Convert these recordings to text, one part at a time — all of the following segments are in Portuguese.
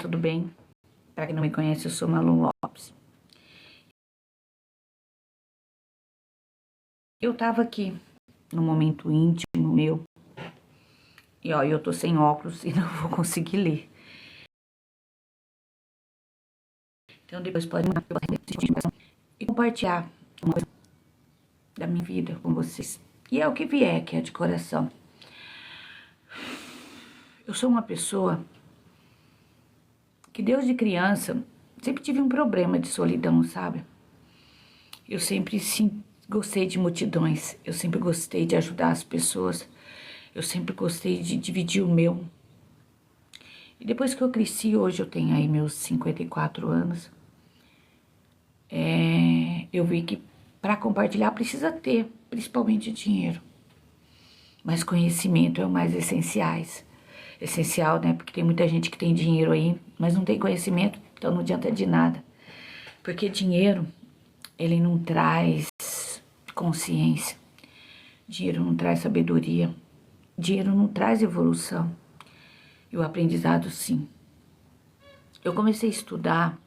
tudo bem? Para quem não me conhece, eu sou Malu Lopes. Eu tava aqui num momento íntimo meu e ó, eu tô sem óculos e não vou conseguir ler. Então depois pode mandar e compartilhar uma coisa da minha vida com vocês. E é o que vier, que é de coração. Eu sou uma pessoa que desde criança sempre tive um problema de solidão, sabe? Eu sempre sim gostei de multidões, eu sempre gostei de ajudar as pessoas, eu sempre gostei de dividir o meu. E depois que eu cresci, hoje eu tenho aí meus 54 anos, eu vi que para compartilhar precisa ter, principalmente dinheiro. Mas conhecimento é o mais essencial, né? Porque tem muita gente que tem dinheiro aí, mas não tem conhecimento, então não adianta de nada. Porque dinheiro, ele não traz consciência, dinheiro não traz sabedoria, dinheiro não traz evolução. E o aprendizado, sim. Eu comecei a estudar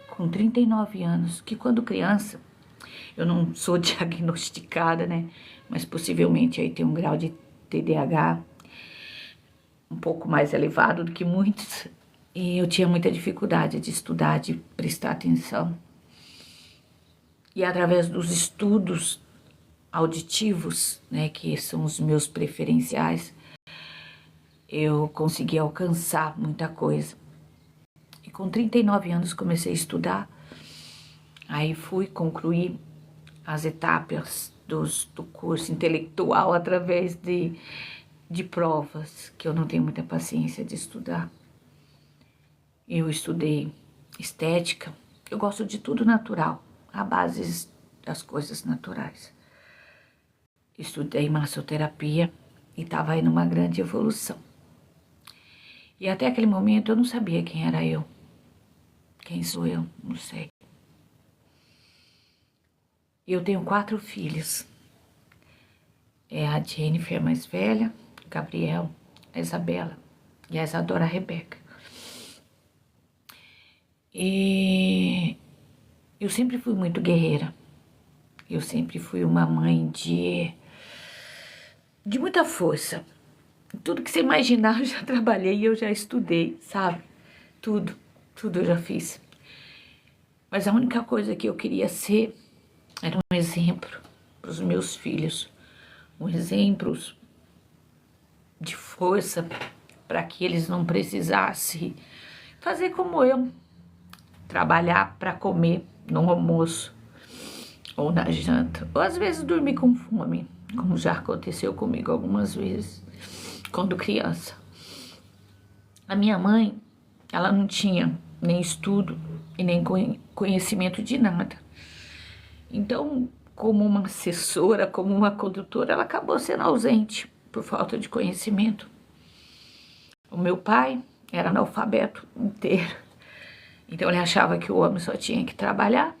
com 39 anos, que quando criança, eu não sou diagnosticada, né? Mas possivelmente aí tem um grau de TDAH um pouco mais elevado do que muitos. E eu tinha muita dificuldade de estudar, de prestar atenção. E através dos estudos auditivos, né, que são os meus preferenciais, eu consegui alcançar muita coisa. E com 39 anos comecei a estudar, aí fui concluir as etapas do curso intelectual através de provas, que eu não tenho muita paciência de estudar. Eu estudei estética, eu gosto de tudo natural, a base das coisas naturais. Estudei massoterapia e estava aí numa grande evolução. E até aquele momento eu não sabia quem era eu. Quem sou eu? Não sei. Eu tenho 4 filhos. É a Jennifer mais velha, o Gabriel, a Isabela e a Isadora Rebeca. E eu sempre fui muito guerreira. Eu sempre fui uma mãe de muita força. Tudo que você imaginar eu já trabalhei, eu já estudei, sabe? Tudo eu já fiz. Mas a única coisa que eu queria ser era um exemplo para os meus filhos. Um exemplo de força para que eles não precisassem fazer como eu. Trabalhar para comer no almoço ou na janta. Ou às vezes dormir com fome, como já aconteceu comigo algumas vezes, quando criança. A minha mãe, ela não tinha nem estudo e nem conhecimento de nada. Então, como uma assessora, como uma condutora, ela acabou sendo ausente por falta de conhecimento. O meu pai era analfabeto inteiro. Então ele achava que o homem só tinha que trabalhar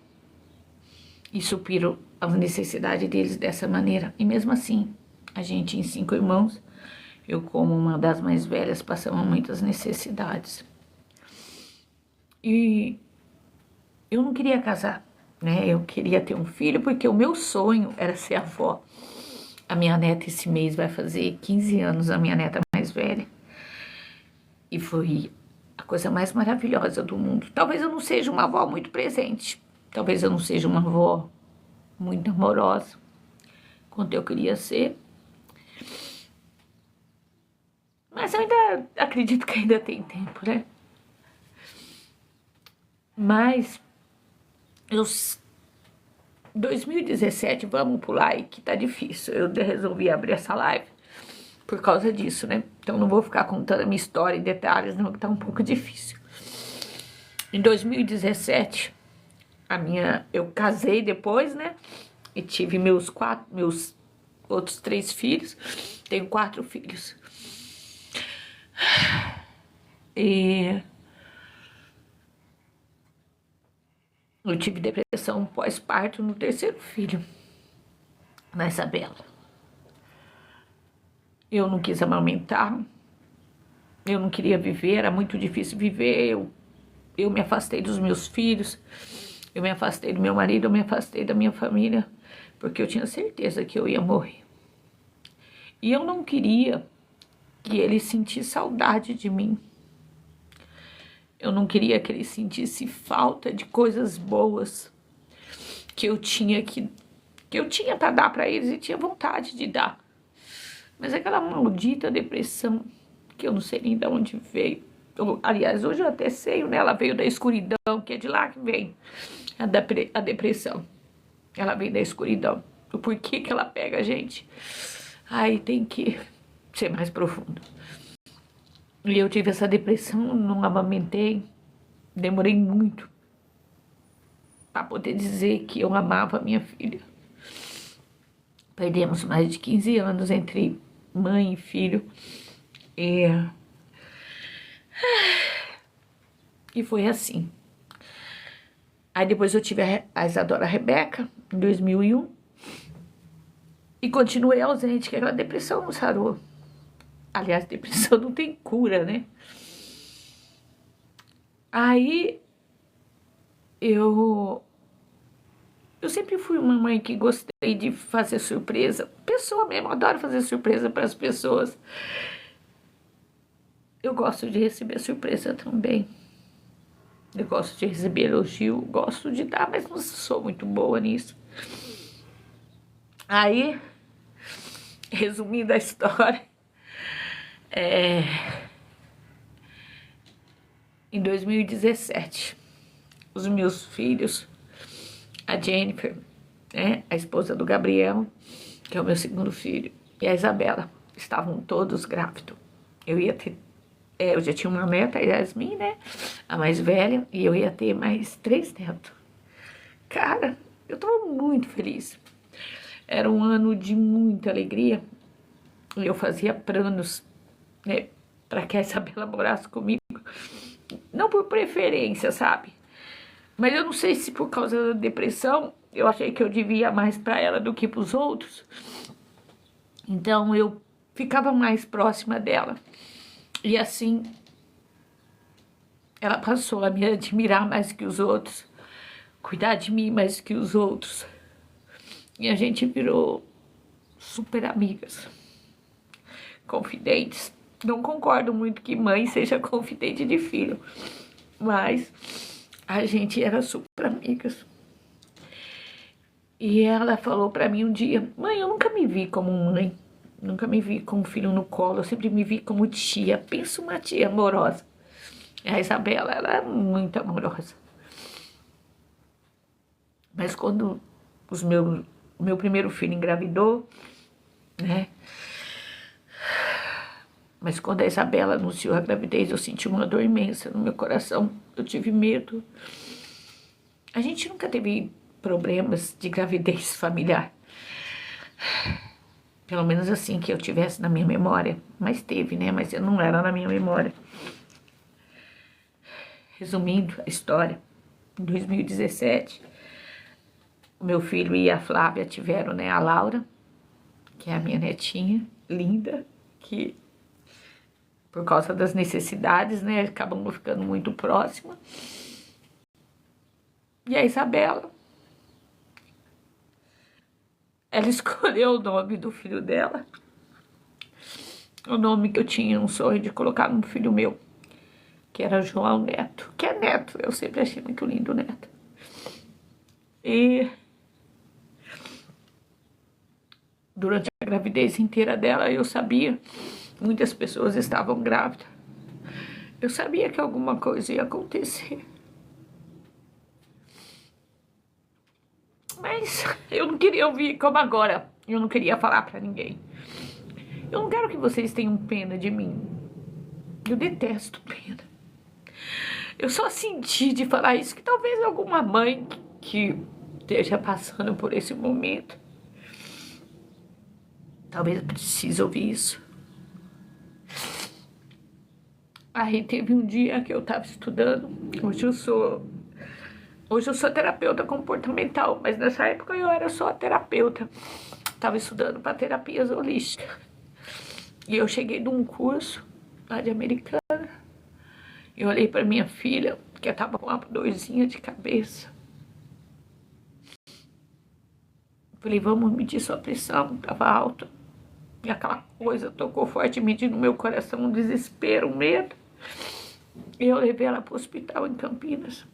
e suprir as necessidades deles dessa maneira. E mesmo assim, a gente em 5 irmãos, eu como uma das mais velhas, passamos muitas necessidades. E eu não queria casar, né? Eu queria ter um filho porque o meu sonho era ser avó. A minha neta esse mês vai fazer 15 anos, a minha neta mais velha. E foi a coisa mais maravilhosa do mundo. Talvez eu não seja uma avó muito presente. Talvez eu não seja uma avó muito amorosa, quanto eu queria ser. Mas eu ainda acredito que ainda tem tempo, né? Mas, 2017, vamos pular aí, que tá difícil. Eu resolvi abrir essa live por causa disso, né? Então não vou ficar contando a minha história em detalhes, não, que tá um pouco difícil. Em 2017, eu casei depois, né? E tive meus outros 3 filhos. Tenho 4 filhos. E eu tive depressão pós-parto no 3º filho, na Isabela. Eu não quis amamentar, Eu não queria viver, era muito difícil viver. Eu me afastei dos meus filhos, eu me afastei do meu marido, eu me afastei da minha família, porque eu tinha certeza que eu ia morrer. E eu não queria que ele sentisse saudade de mim. Eu não queria que ele sentisse falta de coisas boas que eu tinha para dar para eles e tinha vontade de dar. Mas aquela maldita depressão, que eu não sei nem de onde veio. Aliás, hoje eu até sei, né? Ela veio da escuridão, que é de lá que vem a depressão. Ela vem da escuridão. O porquê que ela pega a gente? Aí tem que ser mais profundo. E eu tive essa depressão, não amamentei, demorei muito para poder dizer que eu amava a minha filha. Perdemos mais de 15 anos entre mãe e filho. E foi assim. Aí depois eu tive a Isadora Rebeca, em 2001. E continuei ausente, que aquela depressão não sarou. Aliás, depressão não tem cura, né? Aí eu sempre fui uma mãe que gostei de fazer surpresa. Pessoa mesmo, adoro fazer surpresa para as pessoas. Eu gosto de receber surpresa também. Eu gosto de receber elogio, gosto de dar, mas não sou muito boa nisso. Aí, resumindo a história, em 2017, os meus filhos, a Jennifer, né, a esposa do Gabriel, que é o meu segundo filho, e a Isabela, estavam todos grávidos. Eu já tinha uma neta, a Yasmin, né, a mais velha, e eu ia ter mais 3 netos. Cara, eu estava muito feliz. Era um ano de muita alegria. E eu fazia planos, né, para que a Isabela morasse comigo. Não por preferência, sabe? Mas eu não sei se por causa da depressão, eu achei que eu devia mais para ela do que para os outros. Então eu ficava mais próxima dela. E assim, ela passou a me admirar mais que os outros, cuidar de mim mais que os outros. E a gente virou super amigas, confidentes. Não concordo muito que mãe seja confidente de filho, mas a gente era super amigas. E ela falou pra mim um dia: mãe, eu nunca me vi como mãe, nunca me vi com um filho no colo, eu sempre me vi como tia. Pensa uma tia amorosa. A Isabela, ela é muito amorosa. Mas quando o meu primeiro filho engravidou, né? Mas quando a Isabela anunciou a gravidez, eu senti uma dor imensa no meu coração. Eu tive medo. A gente nunca teve problemas de gravidez familiar. Pelo menos assim que eu tivesse na minha memória. Mas teve, né? Mas não era na minha memória. Resumindo a história, em 2017, o meu filho e a Flávia tiveram, né, a Laura, que é a minha netinha, linda, que por causa das necessidades, né, acabamos ficando muito próxima. E a Isabela, ela escolheu o nome do filho dela, o nome que eu tinha um sonho de colocar no filho meu, que era João Neto, que é Neto, eu sempre achei muito lindo o Neto. E durante a gravidez inteira dela, eu sabia, muitas pessoas estavam grávidas. Eu sabia que alguma coisa ia acontecer. Mas eu não queria ouvir como agora. Eu não queria falar pra ninguém. Eu não quero que vocês tenham pena de mim. Eu detesto pena. Eu só senti de falar isso que talvez alguma mãe que esteja passando por esse momento talvez precise ouvir isso. Aí teve um dia que eu tava estudando. Hoje eu sou terapeuta comportamental, mas nessa época eu era só terapeuta. Tava estudando para terapias holísticas. E eu cheguei de um curso lá de Americana. Eu olhei para minha filha, que estava com uma dorzinha de cabeça. Falei, vamos medir sua pressão, estava alta. E aquela coisa tocou fortemente no meu coração, um desespero, um medo. E eu levei ela para o hospital em Campinas,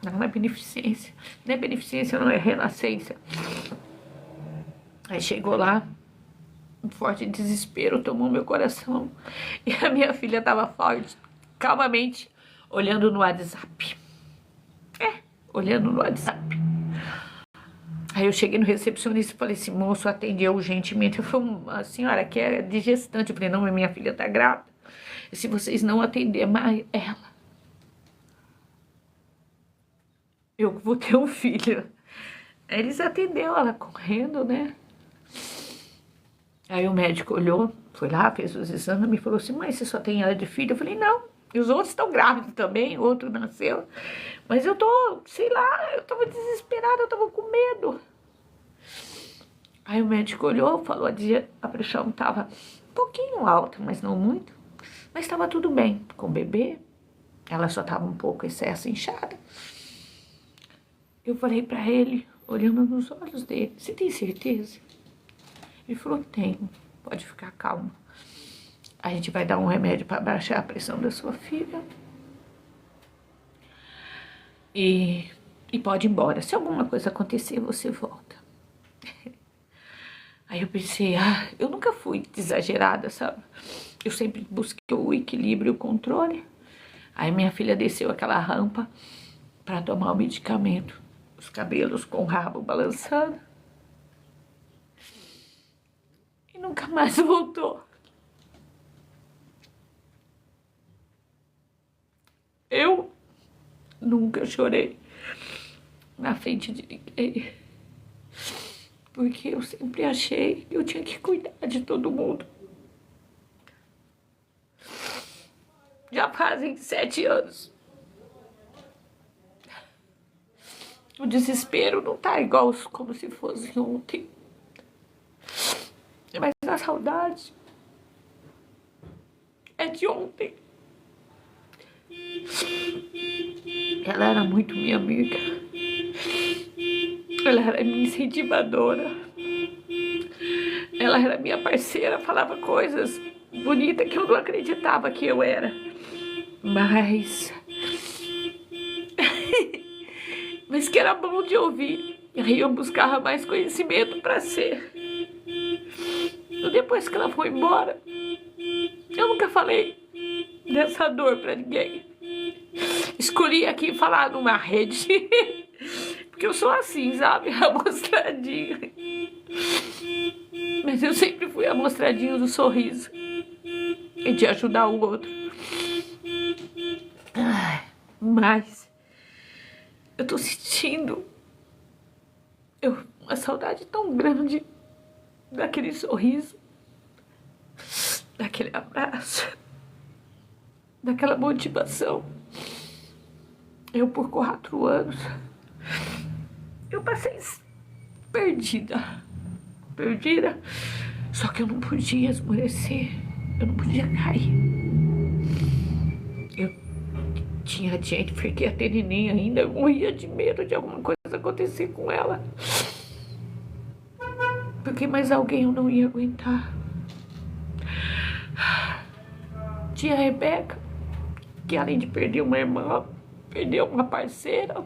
na Beneficência. Não é Beneficência, não, é Renascença. Aí chegou lá, um forte desespero tomou meu coração. E a minha filha estava forte, calmamente, olhando no WhatsApp. Olhando no WhatsApp. Aí eu cheguei no recepcionista e falei assim, moço, atendeu urgentemente. Eu falei, a senhora quer de gestante? Eu falei, não, minha filha tá grávida. E se vocês não atender mais ela, eu vou ter um filho. Aí eles atenderam ela correndo, né? Aí o médico olhou, foi lá, fez os exames e falou assim, mas você só tem ela de filho? Eu falei, não. E os outros estão grávidos também, o outro nasceu. Mas eu tô, sei lá, eu tava desesperada, eu tava com medo. Aí o médico olhou, falou, a pressão tava um pouquinho alta, mas não muito. Mas estava tudo bem com o bebê. Ela só tava um pouco excesso inchada. Eu falei pra ele, olhando nos olhos dele, você tem certeza? Ele falou, tenho, pode ficar calmo. A gente vai dar um remédio para baixar a pressão da sua filha. E pode ir embora. Se alguma coisa acontecer, você volta. Aí eu pensei, eu nunca fui exagerada, sabe? Eu sempre busquei o equilíbrio e o controle. Aí minha filha desceu aquela rampa para tomar o medicamento. Os cabelos com o rabo balançando. E nunca mais voltou. Eu nunca chorei na frente de ninguém, porque eu sempre achei que eu tinha que cuidar de todo mundo. Já fazem 7 anos. O desespero não tá igual como se fosse ontem. Mas a saudade é de ontem. Ela era muito minha amiga. Ela era minha incentivadora. Ela era minha parceira, falava coisas bonitas que eu não acreditava que eu era. Mas que era bom de ouvir. Aí eu buscava mais conhecimento para ser. E depois que ela foi embora, eu nunca falei dessa dor para ninguém. Escolhi aqui falar numa rede, porque eu sou assim, sabe? Amostradinha. Mas eu sempre fui amostradinho do sorriso e de ajudar o outro. Mas eu tô sentindo uma saudade tão grande daquele sorriso, daquele abraço, daquela motivação. Eu, por 4 anos, eu passei perdida, só que eu não podia esmorecer, eu não podia cair. Eu tinha gente, fiquei até neném ainda, eu morria de medo de alguma coisa acontecer com ela, porque mais alguém eu não ia aguentar. Tinha a Rebeca, que além de perder uma irmã, perdeu uma parceira,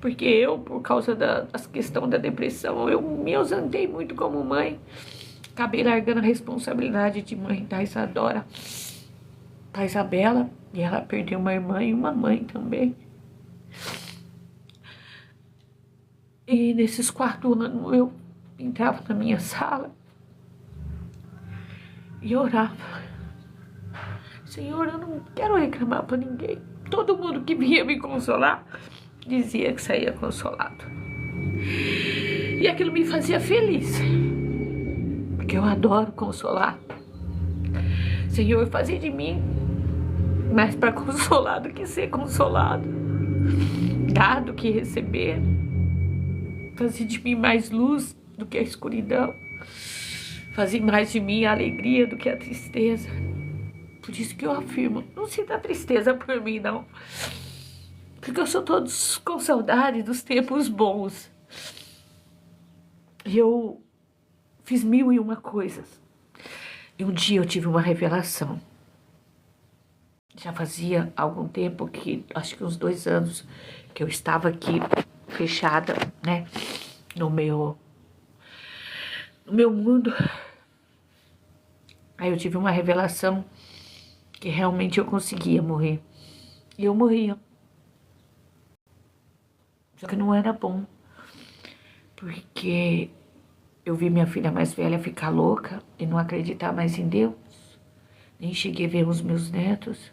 porque eu, por causa das questões da depressão, eu me ausentei muito como mãe, acabei largando a responsabilidade de mãe da Isadora pra Isabela, e ela perdeu uma irmã e uma mãe também. E nesses 4 anos eu entrava na minha sala e orava. Senhor, eu não quero reclamar pra ninguém. Todo mundo que vinha me consolar dizia que saía consolado. E aquilo me fazia feliz, porque eu adoro consolar. Senhor, fazer de mim mais para consolar do que ser consolado, dar do que receber, fazer de mim mais luz do que a escuridão, fazer mais de mim a alegria do que a tristeza. Por isso que eu afirmo, não sinta tristeza por mim, não. Porque eu sou todos com saudade dos tempos bons. E eu fiz 1001 coisas. E um dia eu tive uma revelação. Já fazia algum tempo, acho que uns 2 anos, que eu estava aqui fechada, né, no meu mundo. Aí eu tive uma revelação que realmente eu conseguia morrer. E eu morria. Só que não era bom. Porque eu vi minha filha mais velha ficar louca e não acreditar mais em Deus. Nem cheguei a ver os meus netos.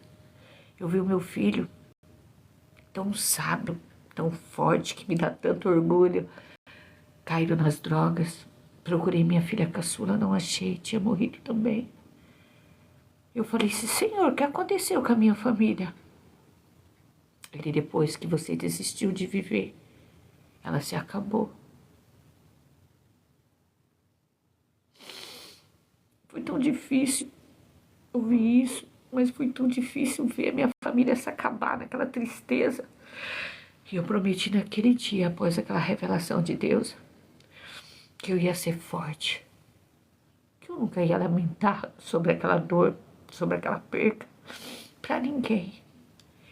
Eu vi o meu filho tão sábio, tão forte, que me dá tanto orgulho, caído nas drogas. Procurei minha filha caçula, não achei, tinha morrido também. Eu falei assim, Senhor, o que aconteceu com a minha família? Ele, depois que você desistiu de viver, ela se acabou. Foi tão difícil ouvir isso, mas foi tão difícil ver a minha família se acabar naquela tristeza. E eu prometi naquele dia, após aquela revelação de Deus, que eu ia ser forte. Que eu nunca ia lamentar sobre aquela dor, sobre aquela perca, para ninguém.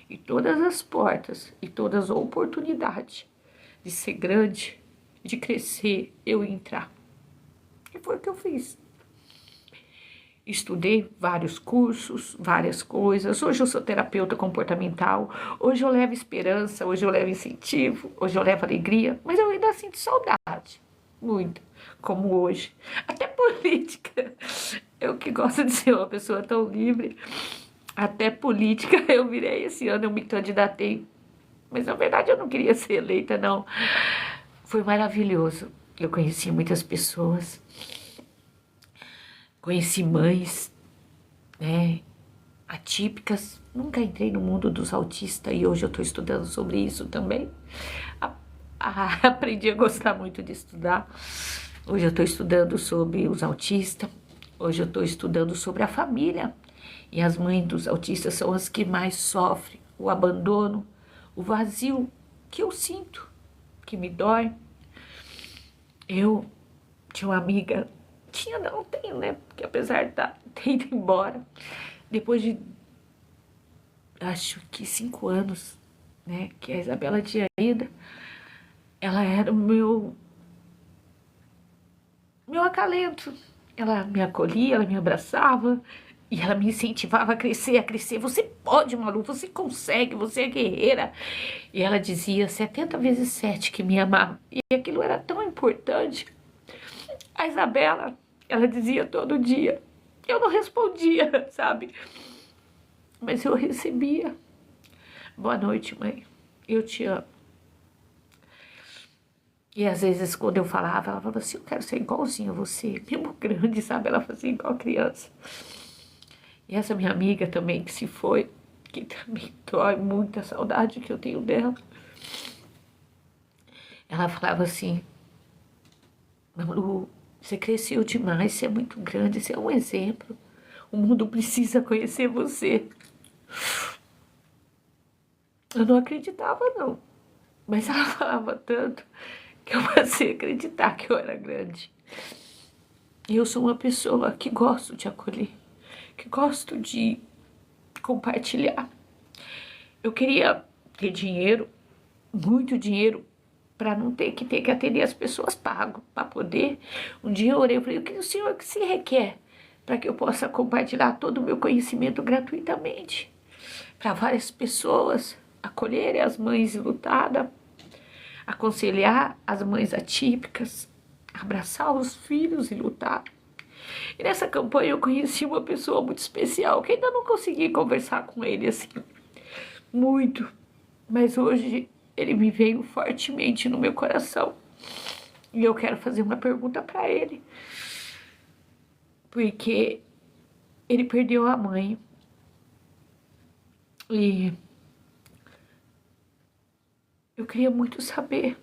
E todas as portas e todas as oportunidades de ser grande, de crescer, eu ia entrar. E foi o que eu fiz. Estudei vários cursos, várias coisas. Hoje eu sou terapeuta comportamental. Hoje eu levo esperança, hoje eu levo incentivo, hoje eu levo alegria. Mas eu ainda sinto saudade, muito, como hoje. Até política. Eu que gosto de ser uma pessoa tão livre. Até política eu virei esse ano, eu me candidatei. Mas na verdade eu não queria ser eleita, não. Foi maravilhoso. Eu conheci muitas pessoas. Conheci mães, né, atípicas. Nunca entrei no mundo dos autistas e hoje eu estou estudando sobre isso também. Aprendi a gostar muito de estudar. Hoje eu estou estudando sobre os autistas. Hoje eu estou estudando sobre a família. E as mães dos autistas são as que mais sofrem o abandono, o vazio que eu sinto, que me dói. Eu tinha uma amiga, não tenho, né? Porque apesar de ter ido embora, depois de, acho que 5 anos, né? Que a Isabela tinha ido, ela era o meu acalento. Ela me acolhia, ela me abraçava e ela me incentivava a crescer, a crescer. Você pode, Malu, você consegue, você é guerreira. E ela dizia 70 vezes 7 que me amava. E aquilo era tão importante. A Isabela, ela dizia todo dia. Eu não respondia, sabe? Mas eu recebia. Boa noite, mãe. Eu te amo. E às vezes quando eu falava, ela falava assim, eu quero ser igualzinho a você. Mesmo grande, sabe? Ela fazia igual criança. E essa minha amiga também que se foi, que também dói muita saudade que eu tenho dela. Ela falava assim, Malu, você cresceu demais, você é muito grande, você é um exemplo. O mundo precisa conhecer você. Eu não acreditava, não. Mas ela falava tanto que eu passei a acreditar que eu era grande. E eu sou uma pessoa que gosto de acolher, que gosto de compartilhar. Eu queria ter dinheiro, muito dinheiro, para não ter que atender as pessoas pago, para poder. Um dia eu orei, eu falei, o que o Senhor que se requer para que eu possa compartilhar todo o meu conhecimento gratuitamente para várias pessoas, acolher as mães enlutadas, aconselhar as mães atípicas, abraçar os filhos enlutados. E nessa campanha eu conheci uma pessoa muito especial, que ainda não consegui conversar com ele assim, muito, mas hoje ele me veio fortemente no meu coração. E eu quero fazer uma pergunta para ele. Porque ele perdeu a mãe. E eu queria muito saber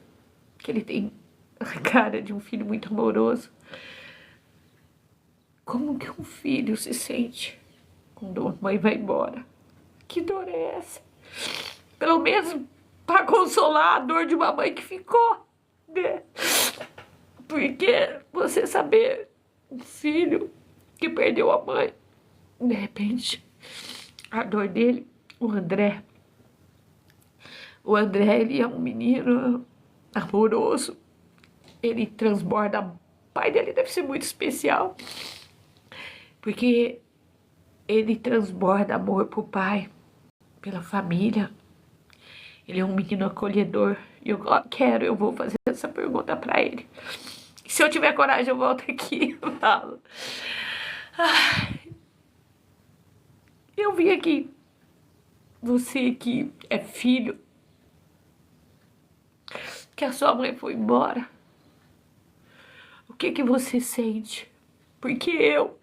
que ele tem a cara de um filho muito amoroso. Como que um filho se sente quando a mãe vai embora. Que dor é essa? Pelo menos para consolar a dor de uma mãe que ficou, né? Porque você saber um filho que perdeu a mãe, de repente, a dor dele, o André, ele é um menino amoroso, ele transborda, o pai dele deve ser muito especial, porque ele transborda amor pro pai, pela família. Ele é um menino acolhedor. E eu vou fazer essa pergunta pra ele. Se eu tiver coragem, eu volto aqui e falo. Eu vi aqui, você que é filho, que a sua mãe foi embora. O que você sente? Porque eu,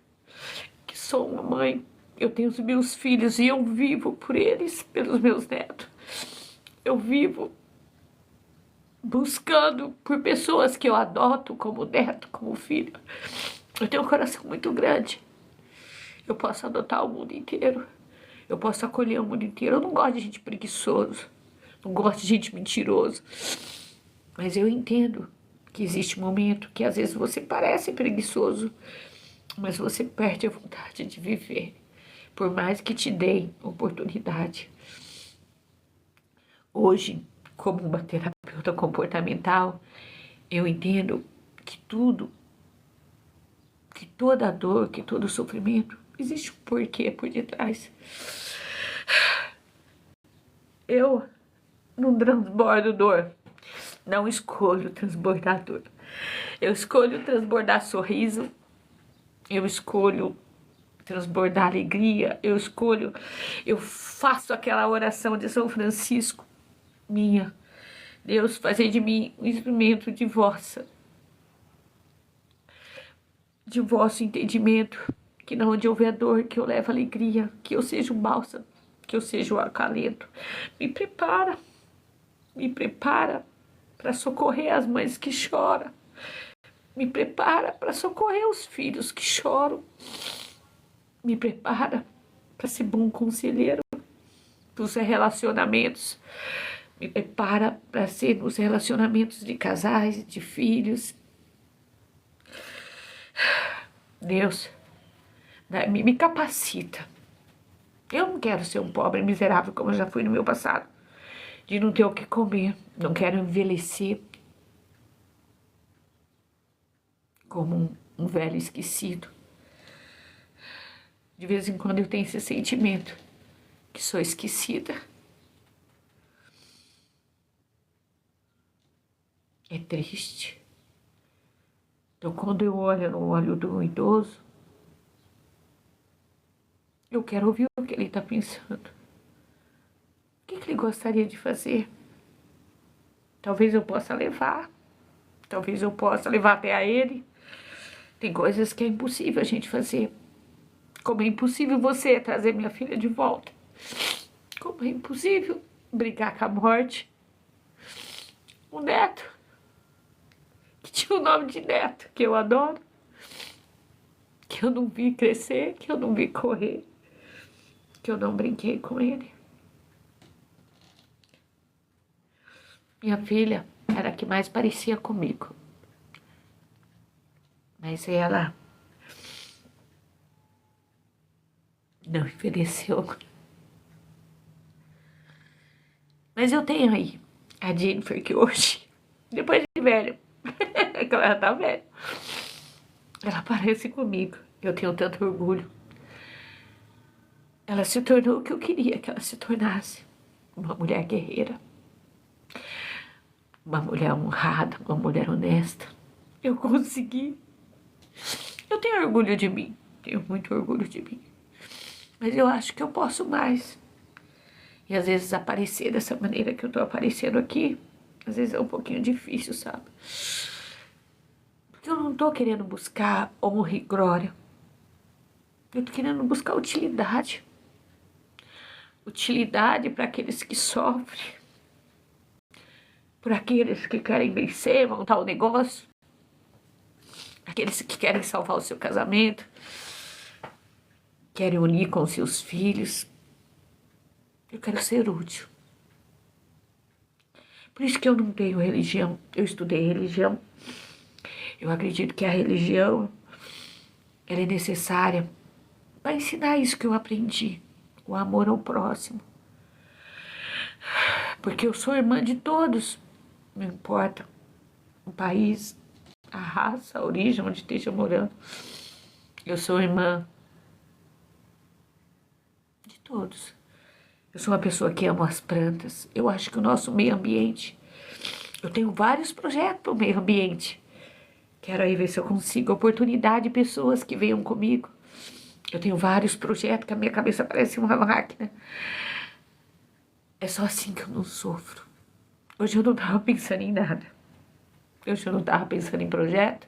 que sou uma mãe, eu tenho os meus filhos e eu vivo por eles, pelos meus netos. Eu vivo buscando por pessoas que eu adoto como neto, como filho. Eu tenho um coração muito grande. Eu posso adotar o mundo inteiro. Eu posso acolher o mundo inteiro. Eu não gosto de gente preguiçoso. Não gosto de gente mentiroso. Mas eu entendo que existe um momento que às vezes você parece preguiçoso, mas você perde a vontade de viver. Por mais que te deem oportunidade. Hoje, como uma terapeuta comportamental, eu entendo que tudo, que toda dor, que todo sofrimento, existe um porquê por detrás. Eu não transbordo dor, não escolho transbordar dor. Eu escolho transbordar sorriso, eu escolho transbordar alegria, eu faço aquela oração de São Francisco, minha. Deus, fazer de mim um instrumento de vosso entendimento, que não onde houver dor, que eu leve alegria, que eu seja um bálsamo, que eu seja um acalento. Me prepara para socorrer as mães que choram, me prepara para socorrer os filhos que choram, me prepara para ser bom conselheiro dos relacionamentos, me prepara para ser nos relacionamentos de casais, de filhos. Deus, me capacita. Eu não quero ser um pobre miserável como eu já fui no meu passado, de não ter o que comer. Não quero envelhecer como um velho esquecido. De vez em quando eu tenho esse sentimento que sou esquecida. É triste. Então, quando eu olho no olho do idoso, eu quero ouvir o que ele está pensando. O que ele gostaria de fazer? Talvez eu possa levar. Talvez eu possa levar até a ele. Tem coisas que é impossível a gente fazer. Como é impossível você trazer minha filha de volta. Como é impossível brigar com a morte. O neto, que tinha o nome de Neto, que eu adoro, que eu não vi crescer, que eu não vi correr, que eu não brinquei com ele. Minha filha era a que mais parecia comigo. Mas ela não envelheceu. Mas eu tenho aí a Jennifer, que hoje, depois de velho, que ela já tá velha, ela parece comigo. Eu tenho tanto orgulho. Ela se tornou o que eu queria que ela se tornasse. Uma mulher guerreira. Uma mulher honrada, uma mulher honesta. Eu consegui. Eu tenho orgulho de mim. Tenho muito orgulho de mim. Mas eu acho que eu posso mais. E às vezes aparecer dessa maneira que eu tô aparecendo aqui, às vezes é um pouquinho difícil, sabe? Porque eu não tô querendo buscar honra e glória. Eu tô querendo buscar utilidade. Utilidade para aqueles que sofrem. Para aqueles que querem vencer, montar o negócio. Aqueles que querem salvar o seu casamento. querem unir com seus filhos. Eu quero ser útil. Por isso que eu não tenho religião. Eu estudei religião. Eu acredito que a religião ela é necessária para ensinar isso que eu aprendi. O amor ao próximo. Porque eu sou irmã de todos. Não importa o país, a raça, a origem, onde esteja morando. Eu sou irmã de todos. Eu sou uma pessoa que ama as plantas. Eu acho que o nosso meio ambiente... Eu tenho vários projetos para o meio ambiente. Quero aí ver se eu consigo oportunidade de pessoas que venham comigo. Eu tenho vários projetos que a minha cabeça parece uma máquina. É só assim que eu não sofro. Hoje eu não estava pensando em nada. Hoje eu não estava pensando em projeto.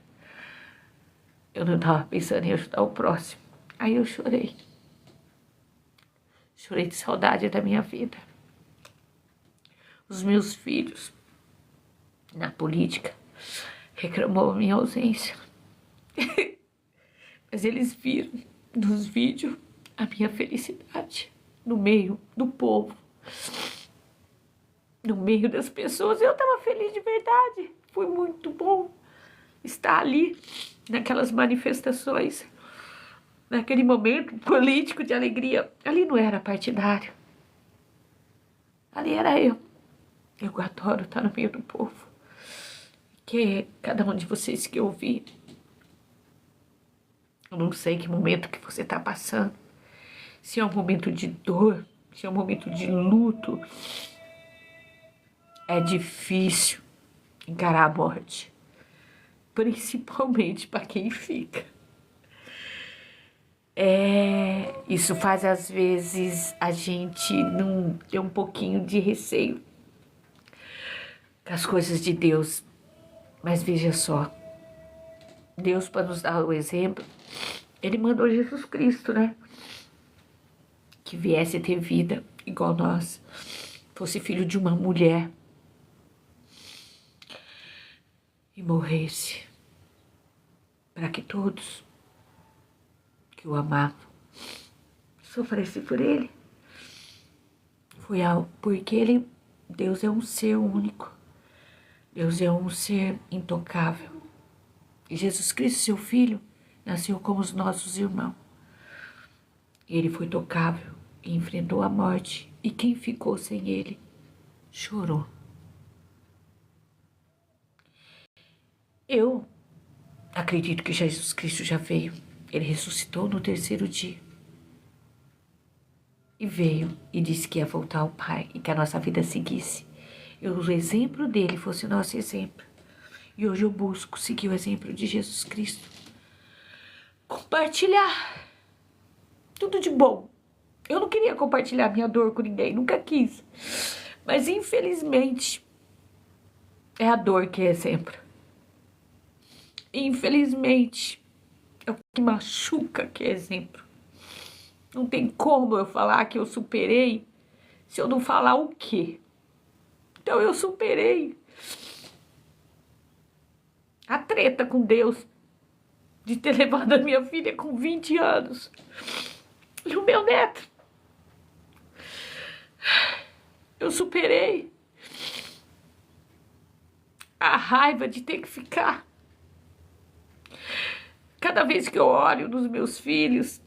Eu não estava pensando em ajudar o próximo. Aí eu chorei. Chorei de saudade da minha vida. Os meus filhos, na política, reclamou a minha ausência. Mas eles viram nos vídeos a minha felicidade no meio do povo, no meio das pessoas. Eu estava feliz de verdade. Foi muito bom estar ali, naquelas manifestações, naquele momento político de alegria. Ali não era partidário. Ali era eu. Eu adoro estar no meio do povo. Que cada um de vocês que ouvir, eu não sei que momento que você está passando. Se é um momento de dor, se é um momento de luto. É difícil encarar a morte. Principalmente para quem fica. Isso faz às vezes a gente não ter um pouquinho de receio com as coisas de Deus. Mas veja só, Deus, para nos dar o exemplo, Ele mandou Jesus Cristo, né? Que viesse ter vida igual nós, fosse filho de uma mulher e morresse para que todos que o amavam sofressem por Ele. Foi porque Deus é um ser único. Deus é um ser intocável. E Jesus Cristo, seu Filho, nasceu como os nossos irmãos. Ele foi tocável e enfrentou a morte. E quem ficou sem Ele chorou. Eu acredito que Jesus Cristo já veio. Ele ressuscitou no terceiro dia. E veio e disse que ia voltar ao Pai e que a nossa vida seguisse. O exemplo dele fosse o nosso exemplo. E hoje eu busco seguir o exemplo de Jesus Cristo. Compartilhar tudo de bom. Eu não queria compartilhar minha dor com ninguém, nunca quis. Mas infelizmente é a dor que é exemplo. Infelizmente é o que machuca que é exemplo. Não tem como eu falar que eu superei se eu não falar o quê. Então eu superei a treta com Deus de ter levado a minha filha com 20 anos. E o meu neto. Eu superei a raiva de ter que ficar. Cada vez que eu olho nos meus filhos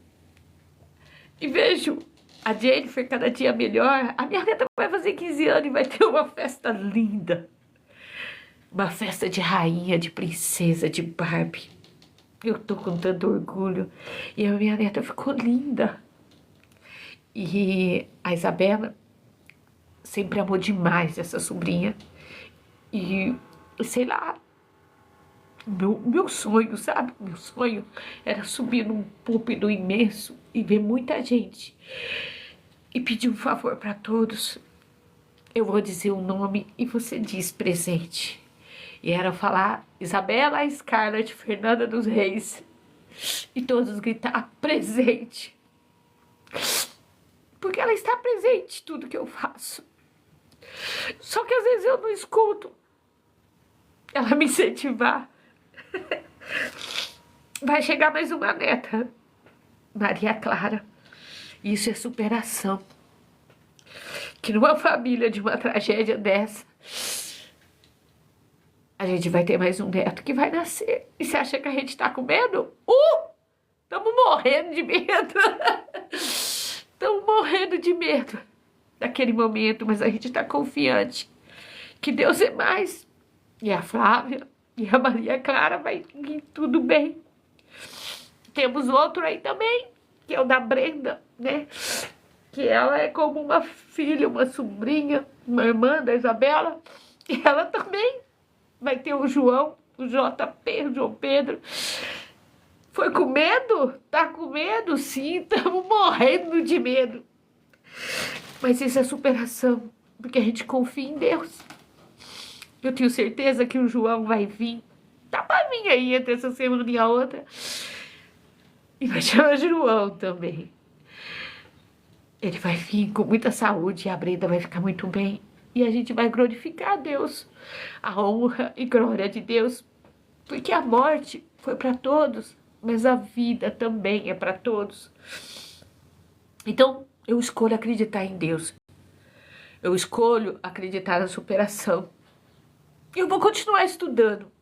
e vejo a Jennifer cada dia melhor, a minha neta vai fazer 15 anos e vai ter uma festa linda. Uma festa de rainha, de princesa, de Barbie. Eu tô com tanto orgulho. E a minha neta ficou linda. E a Isabela sempre amou demais essa sobrinha. E, sei lá, meu sonho, sabe? Meu sonho era subir num púlpito imenso e ver muita gente. E pedir um favor para todos. Eu vou dizer o nome e você diz presente. E era falar Isabela Scarlett Fernanda dos Reis. E todos gritar presente. Porque ela está presente em tudo que eu faço. Só que às vezes eu não escuto ela me incentivar. Vai chegar mais uma neta Maria Clara. Isso é superação. Que numa família de uma tragédia dessa, a gente vai ter mais um neto que vai nascer. E você acha que a gente tá com medo? Estamos morrendo de medo. Estamos morrendo de medo naquele momento, mas a gente tá confiante que Deus é mais. E a Flávia e a Maria Clara vai vir tudo bem. Temos outro aí também, que é o da Brenda, né? Que ela é como uma filha, uma sobrinha, uma irmã da Isabela. E ela também vai ter o João, o JP, o João Pedro. Foi com medo? Tá com medo? Sim, estamos morrendo de medo. Mas isso é superação, porque a gente confia em Deus. Eu tenho certeza que o João vai vir. Tá pra vir aí entre essa semana e a outra. E vai chamar João também. Ele vai vir com muita saúde e a Brenda vai ficar muito bem. E a gente vai glorificar a Deus. A honra e glória de Deus. Porque a morte foi para todos, mas a vida também é para todos. Então, eu escolho acreditar em Deus. Eu escolho acreditar na superação. Eu vou continuar estudando.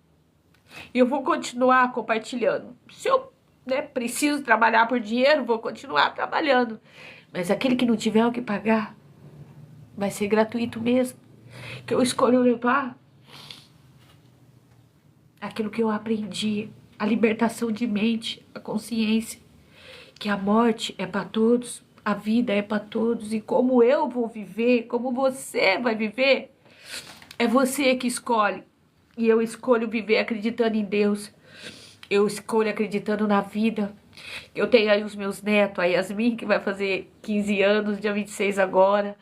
Eu vou continuar compartilhando. Se eu preciso trabalhar por dinheiro, vou continuar trabalhando. Mas aquele que não tiver o que pagar, vai ser gratuito mesmo. Que eu escolho levar aquilo que eu aprendi, a libertação de mente, a consciência, que a morte é para todos, a vida é para todos, e como eu vou viver, como você vai viver, é você que escolhe. E eu escolho viver acreditando em Deus. Eu escolho acreditando na vida. Eu tenho aí os meus netos, a Yasmin, que vai fazer 15 anos, dia 26 agora.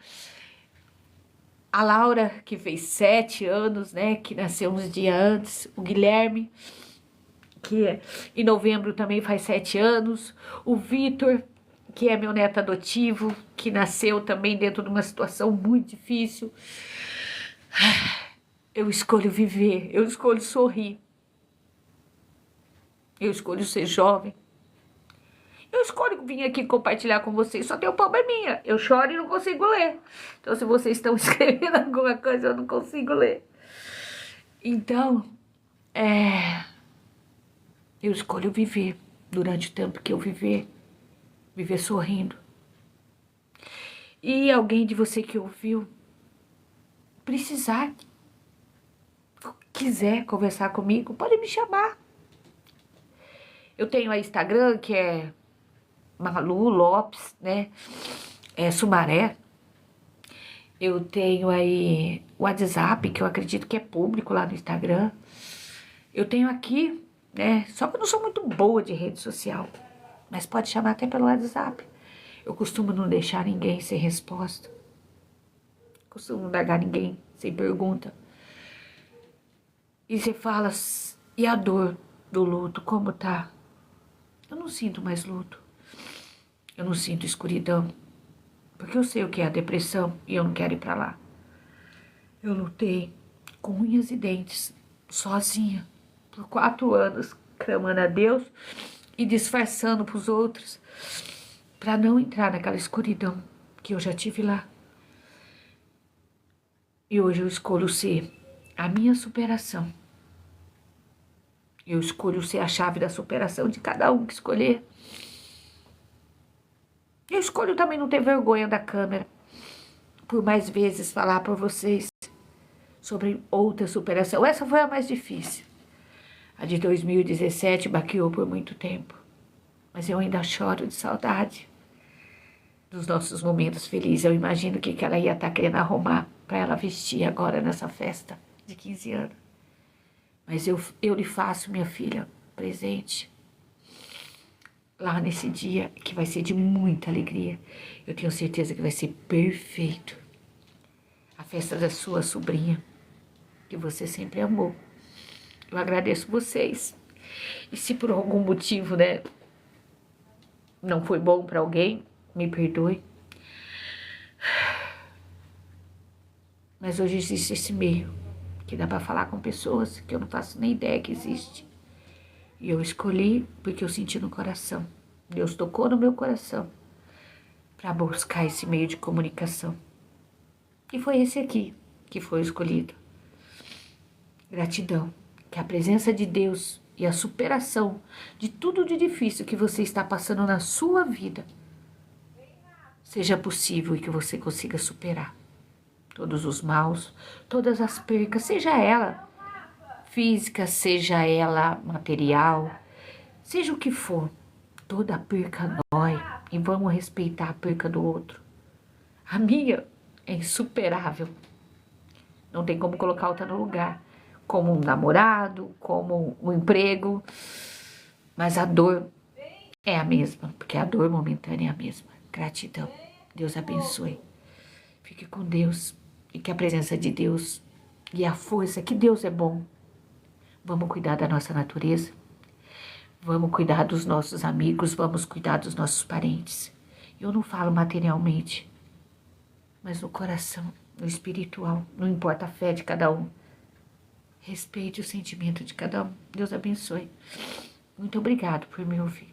A Laura, que fez 7 anos, né, que nasceu uns dias antes. O Guilherme, que em novembro também faz 7 anos. O Vitor, que é meu neto adotivo, que nasceu também dentro de uma situação muito difícil. Eu escolho viver, eu escolho sorrir. Eu escolho ser jovem. Eu escolho vir aqui compartilhar com vocês, só tem um probleminha. Eu choro e não consigo ler. Então, se vocês estão escrevendo alguma coisa, eu não consigo ler. Então, eu escolho viver durante o tempo que eu viver sorrindo. E alguém de você que ouviu, precisar, quiser conversar comigo, pode me chamar. Eu tenho a Instagram, que é Malu Lopes, né? Sumaré. Eu tenho aí o WhatsApp, que eu acredito que é público lá no Instagram. Eu tenho aqui, né? Só que eu não sou muito boa de rede social. Mas pode chamar até pelo WhatsApp. Eu costumo não deixar ninguém sem resposta. Costumo não largar ninguém sem pergunta. E você fala, e a dor do luto, como tá? Eu não sinto mais luto. Eu não sinto escuridão. Porque eu sei o que é a depressão e eu não quero ir pra lá. Eu lutei com unhas e dentes, sozinha, por 4 anos, clamando a Deus e disfarçando pros outros, pra não entrar naquela escuridão que eu já tive lá. E hoje eu escolho ser a minha superação. Eu escolho ser a chave da superação de cada um que escolher. Eu escolho também não ter vergonha da câmera. Por mais vezes falar para vocês sobre outra superação. Essa foi a mais difícil. A de 2017 baqueou por muito tempo. Mas eu ainda choro de saudade dos nossos momentos felizes. Eu imagino o que ela ia estar querendo arrumar para ela vestir agora nessa festa de 15 anos. Mas eu lhe faço, minha filha, presente lá nesse dia, que vai ser de muita alegria. Eu tenho certeza que vai ser perfeito. A festa da sua sobrinha, que você sempre amou. Eu agradeço vocês. E se por algum motivo, né, não foi bom para alguém, me perdoe. Mas hoje existe esse meio que dá para falar com pessoas que eu não faço nem ideia que existe. E eu escolhi porque eu senti no coração. Deus tocou no meu coração para buscar esse meio de comunicação. E foi esse aqui que foi escolhido. Gratidão. Que a presença de Deus e a superação de tudo de difícil que você está passando na sua vida seja possível e que você consiga superar todos os maus, todas as percas, seja ela física, seja ela material, seja o que for, toda perca dói e vamos respeitar a perca do outro. A minha é insuperável, não tem como colocar outra no lugar, como um namorado, como um emprego, mas a dor é a mesma, porque a dor momentânea é a mesma. Gratidão, Deus abençoe, fique com Deus e que a presença de Deus e a força, que Deus é bom. Vamos cuidar da nossa natureza, vamos cuidar dos nossos amigos, vamos cuidar dos nossos parentes. Eu não falo materialmente, mas no coração, no espiritual, não importa a fé de cada um. Respeite o sentimento de cada um. Deus abençoe. Muito obrigado por me ouvir.